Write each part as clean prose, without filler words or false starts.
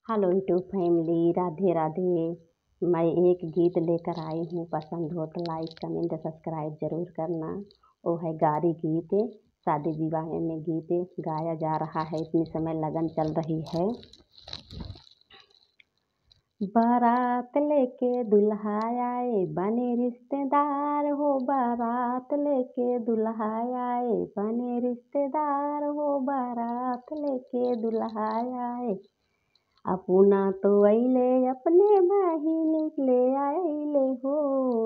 Hello YouTube family, Radhe Radhe. मैं एक गीत लेकर आई हूँ, पसंद हो तो लाइक कमेंट सब्सक्राइब जरूर करना। वो है गारी गीत, शादी विवाह में गीत गाया जा रहा है। इतनी समय लगन चल रही है। बारात लेके दुल्हा आए बने रिश्तेदार हो, बारात लेके दुल्हा आए बने रिश्तेदार हो, बारात लेके दुल्हा आए। अपना तो अइले अपने बाही निकले आइले हो,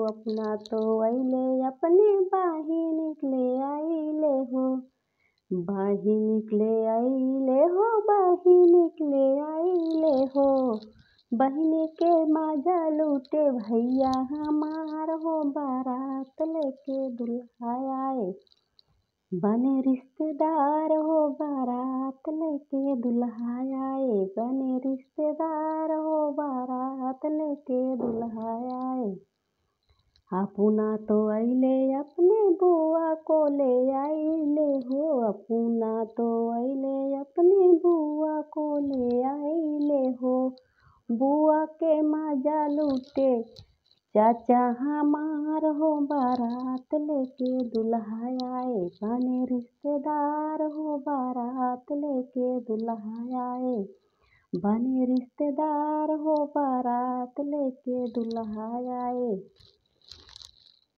अपना तो अइले अपने बाही निकले आइले हो, बाही निकले आइले हो, बाही निकले आइले हो। बहिनी के माजा लूटे भैया हमार हो, बारात लेके दुल्हा आए बने रिश्तेदार हो, बारात लेके दुल्हा आए बने रिश्तेदार हो, बारात लेके दुल्हा आए। अपना तो अइले अपने बुआ को ले आइले हो, अपना तो अइले अपने बुआ को ले आइले हो, बुआ के मजा लूटे चाचा हमार हो, बारात लेके दुल्हा आए बने रिश्तेदार हो, बारात लेके दुल्हा आए बने रिश्तेदार हो, बारात लेके दुल्हा आए।